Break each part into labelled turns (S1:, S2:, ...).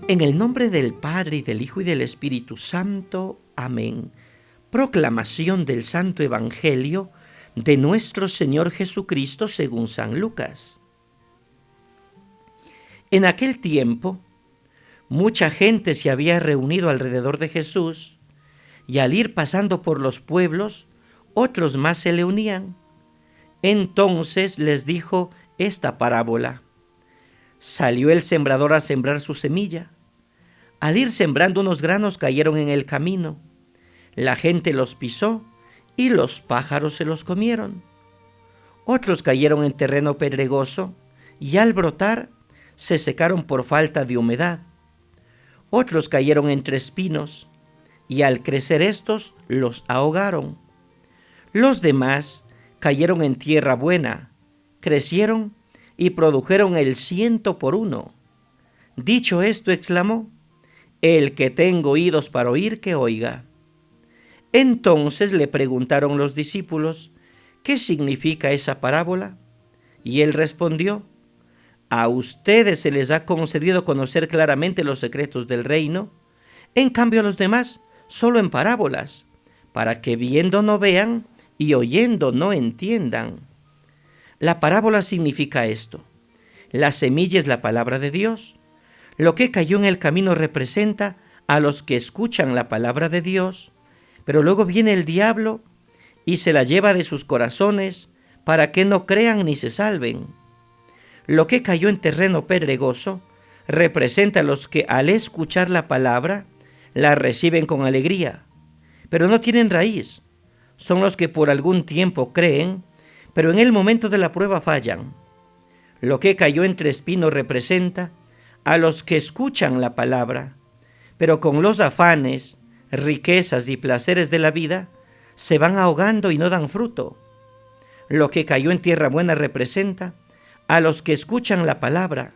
S1: En el nombre del Padre, y del Hijo, y del Espíritu Santo. Amén. Proclamación del Santo Evangelio de nuestro Señor Jesucristo según San Lucas. En aquel tiempo, mucha gente se había reunido alrededor de Jesús, y al ir pasando por los pueblos, otros más se le unían. Entonces les dijo esta parábola. Salió el sembrador a sembrar su semilla. Al ir sembrando, unos granos cayeron en el camino. La gente los pisó y los pájaros se los comieron. Otros cayeron en terreno pedregoso y al brotar se secaron por falta de humedad. Otros cayeron entre espinos y al crecer estos los ahogaron. Los demás cayeron en tierra buena, crecieron y produjeron el 100 por 1. Dicho esto, exclamó: El que tenga oídos para oír, que oiga. Entonces le preguntaron los discípulos: ¿Qué significa esa parábola? Y él respondió: A ustedes se les ha concedido conocer claramente los secretos del reino, en cambio a los demás solo en parábolas, para que viendo no vean y oyendo no entiendan. La parábola significa esto: la semilla es la palabra de Dios. Lo que cayó en el camino representa a los que escuchan la palabra de Dios, pero luego viene el diablo y se la lleva de sus corazones para que no crean ni se salven. Lo que cayó en terreno pedregoso representa a los que al escuchar la palabra la reciben con alegría, pero no tienen raíz. Son los que por algún tiempo creen, pero en el momento de la prueba fallan. Lo que cayó entre espinos representa a los que escuchan la palabra, pero con los afanes, riquezas y placeres de la vida se van ahogando y no dan fruto. Lo que cayó en tierra buena representa a los que escuchan la palabra,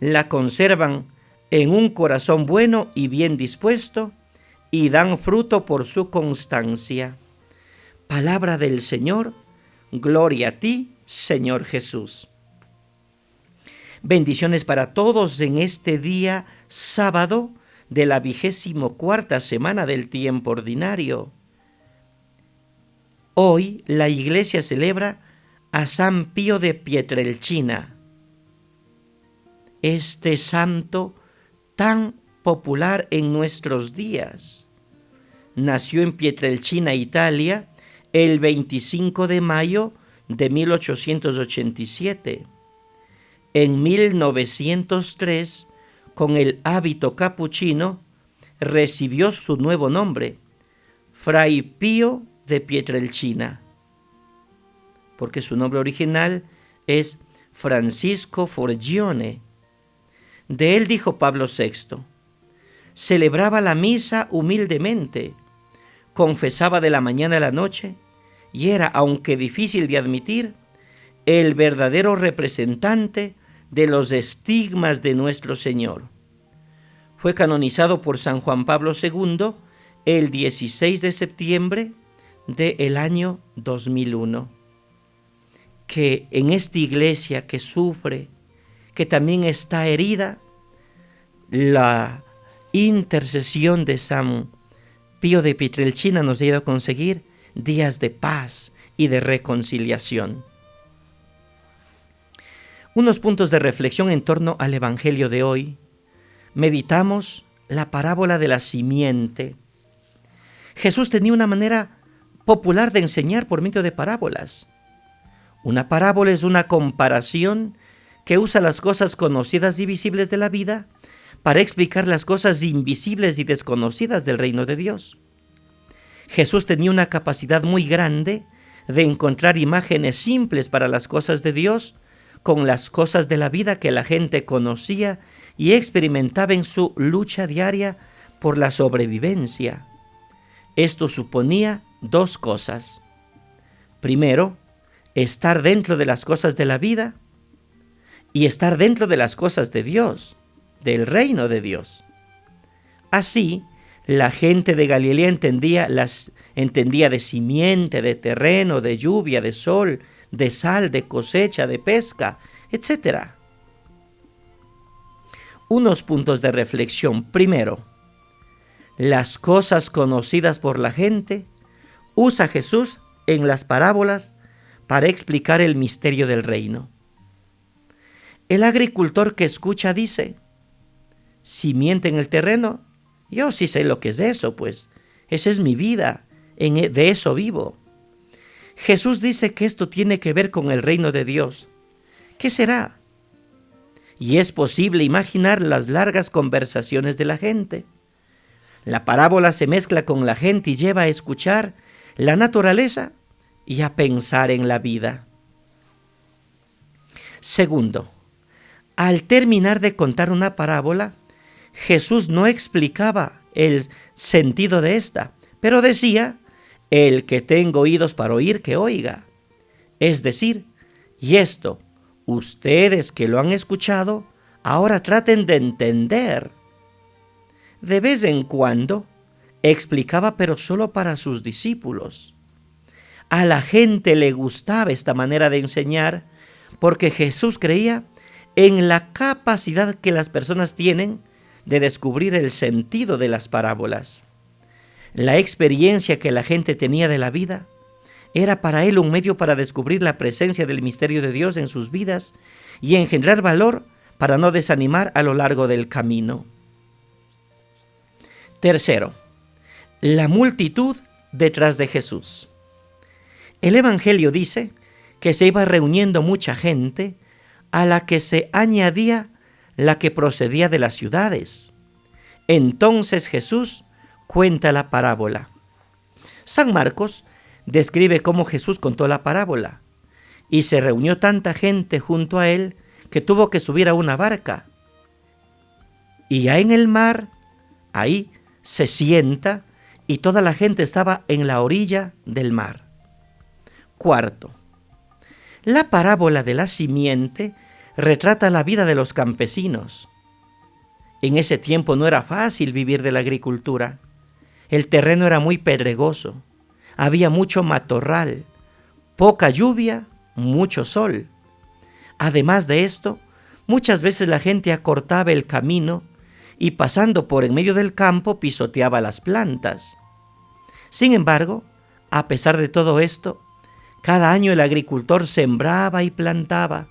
S1: la conservan en un corazón bueno y bien dispuesto y dan fruto por su constancia. Palabra del Señor. Gloria a ti, Señor Jesús. Bendiciones para todos en este día sábado de la 24ª semana del tiempo ordinario. Hoy la Iglesia celebra a San Pío de Pietrelcina, este santo tan popular en nuestros días. Nació en Pietrelcina, Italia, el 25 de mayo de 1887. En 1903, con el hábito capuchino, recibió su nuevo nombre, Fray Pío de Pietrelcina, porque su nombre original es Francisco Forgione. De él dijo Pablo VI: celebraba la misa humildemente, confesaba de la mañana a la noche y era, aunque difícil de admitir, el verdadero representante de los estigmas de nuestro Señor. Fue canonizado por San Juan Pablo II el 16 de septiembre del año 2001. Que en esta iglesia que sufre, que también está herida, la intercesión de San Pío de Pietrelcina nos ayuda a conseguir días de paz y de reconciliación. Unos puntos de reflexión en torno al Evangelio de hoy. Meditamos la parábola de la simiente. Jesús tenía una manera popular de enseñar por medio de parábolas. Una parábola es una comparación que usa las cosas conocidas y visibles de la vida para explicar las cosas invisibles y desconocidas del reino de Dios. Jesús tenía una capacidad muy grande de encontrar imágenes simples para las cosas de Dios con las cosas de la vida que la gente conocía y experimentaba en su lucha diaria por la sobrevivencia. Esto suponía dos cosas. Primero, estar dentro de las cosas de la vida y estar dentro de las cosas de Dios, del reino de Dios. Así, la gente de Galilea entendía de simiente, de terreno, de lluvia, de sol, de sal, de cosecha, de pesca, etc. Unos puntos de reflexión. Primero, las cosas conocidas por la gente usa Jesús en las parábolas para explicar el misterio del reino. El agricultor que escucha dice: simiente en el terreno, yo sí sé lo que es eso, pues esa es mi vida, de eso vivo. Jesús dice que esto tiene que ver con el reino de Dios. ¿Qué será? Y es posible imaginar las largas conversaciones de la gente. La parábola se mezcla con la gente y lleva a escuchar la naturaleza y a pensar en la vida. Segundo, al terminar de contar una parábola, Jesús no explicaba el sentido de esta, pero decía: el que tenga oídos para oír, que oiga. Es decir, y esto, ustedes que lo han escuchado, ahora traten de entender. De vez en cuando explicaba, pero solo para sus discípulos. A la gente le gustaba esta manera de enseñar porque Jesús creía en la capacidad que las personas tienen de descubrir el sentido de las parábolas. La experiencia que la gente tenía de la vida era para él un medio para descubrir la presencia del misterio de Dios en sus vidas y engendrar valor para no desanimar a lo largo del camino. Tercero, la multitud detrás de Jesús. El Evangelio dice que se iba reuniendo mucha gente, a la que se añadía la que procedía de las ciudades. Entonces Jesús cuenta la parábola. San Marcos describe cómo Jesús contó la parábola. Y se reunió tanta gente junto a él que tuvo que subir a una barca. Y ya en el mar, ahí se sienta y toda la gente estaba en la orilla del mar. Cuarto, la parábola de la simiente retrata la vida de los campesinos. En ese tiempo no era fácil vivir de la agricultura. El terreno era muy pedregoso, había mucho matorral, poca lluvia, mucho sol. Además de esto, muchas veces la gente acortaba el camino y pasando por en medio del campo pisoteaba las plantas. Sin embargo, a pesar de todo esto, cada año el agricultor sembraba y plantaba,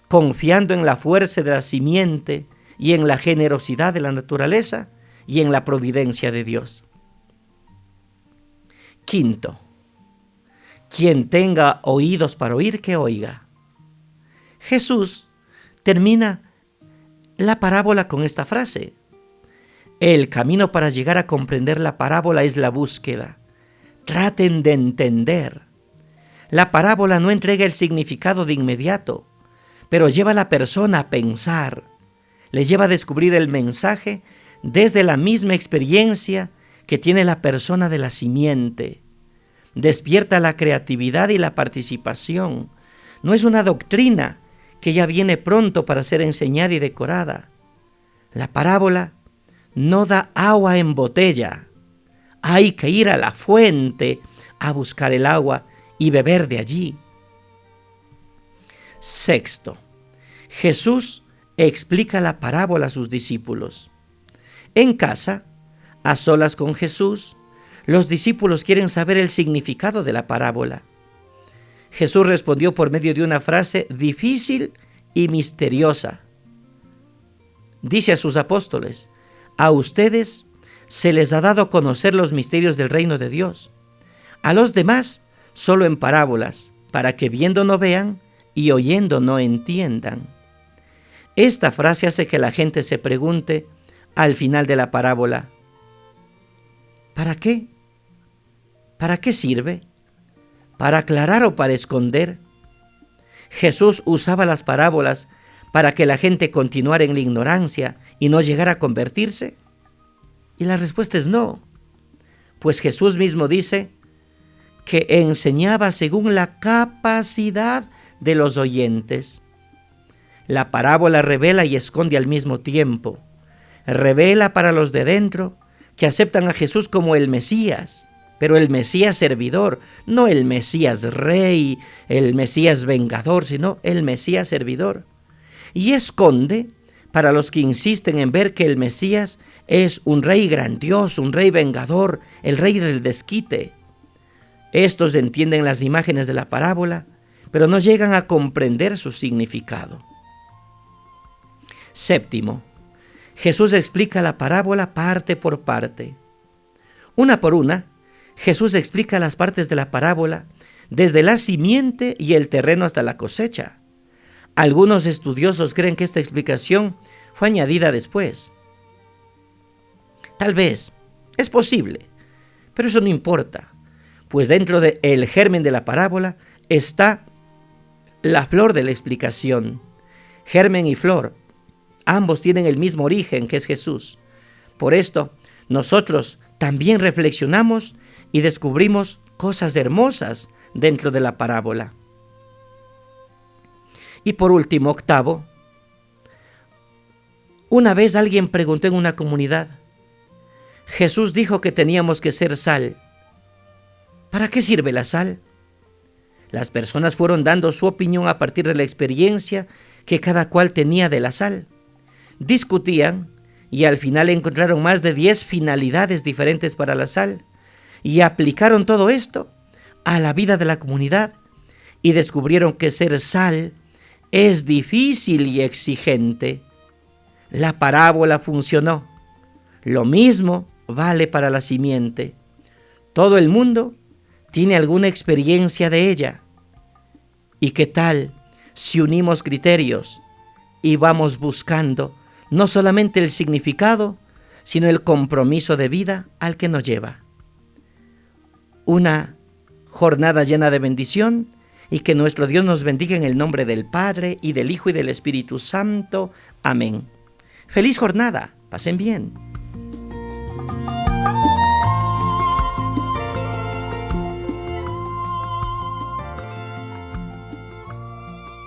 S1: confiando en la fuerza de la simiente y en la generosidad de la naturaleza y en la providencia de Dios. Quinto, quien tenga oídos para oír, que oiga. Jesús termina la parábola con esta frase: el camino para llegar a comprender la parábola es la búsqueda. Traten de entender. La parábola no entrega el significado de inmediato, pero lleva a la persona a pensar. Le lleva a descubrir el mensaje desde la misma experiencia que tiene la persona de la simiente. Despierta la creatividad y la participación. No es una doctrina que ya viene pronto para ser enseñada y decorada. La parábola no da agua en botella. Hay que ir a la fuente a buscar el agua y beber de allí. Sexto, Jesús explica la parábola a sus discípulos. En casa, a solas con Jesús, los discípulos quieren saber el significado de la parábola. Jesús respondió por medio de una frase difícil y misteriosa. Dice a sus apóstoles: a ustedes se les ha dado a conocer los misterios del reino de Dios. A los demás, solo en parábolas, para que viendo no vean y oyendo no entiendan. Esta frase hace que la gente se pregunte al final de la parábola: ¿para qué? ¿Para qué sirve? ¿Para aclarar o para esconder? Jesús usaba las parábolas para que la gente continuara en la ignorancia y no llegara a convertirse. Y la respuesta es no, pues Jesús mismo dice que enseñaba según la capacidad de los oyentes. La parábola revela y esconde al mismo tiempo. Revela para los de dentro que aceptan a Jesús como el Mesías, pero el Mesías servidor, no el Mesías rey, el Mesías vengador, sino el Mesías servidor. Y esconde para los que insisten en ver que el Mesías es un rey grandioso, un rey vengador, el rey del desquite. Estos entienden las imágenes de la parábola, pero no llegan a comprender su significado. Séptimo, Jesús explica la parábola parte por parte. Una por una, Jesús explica las partes de la parábola desde la simiente y el terreno hasta la cosecha. Algunos estudiosos creen que esta explicación fue añadida después. Tal vez, es posible, pero eso no importa, pues dentro del germen de la parábola está la flor de la explicación. Germen y flor, ambos tienen el mismo origen, que es Jesús. Por esto, nosotros también reflexionamos y descubrimos cosas hermosas dentro de la parábola. Y por último, octavo, una vez alguien preguntó en una comunidad, Jesús dijo que teníamos que ser sal. ¿Para qué sirve la sal? Las personas fueron dando su opinión a partir de la experiencia que cada cual tenía de la sal. Discutían y al final encontraron más de 10 finalidades diferentes para la sal y aplicaron todo esto a la vida de la comunidad y descubrieron que ser sal es difícil y exigente. La parábola funcionó. Lo mismo vale para la simiente. Todo el mundo tiene alguna experiencia de ella. ¿Y qué tal si unimos criterios y vamos buscando no solamente el significado, sino el compromiso de vida al que nos lleva? Una jornada llena de bendición y que nuestro Dios nos bendiga en el nombre del Padre y del Hijo y del Espíritu Santo. Amén. Feliz jornada. Pasen bien.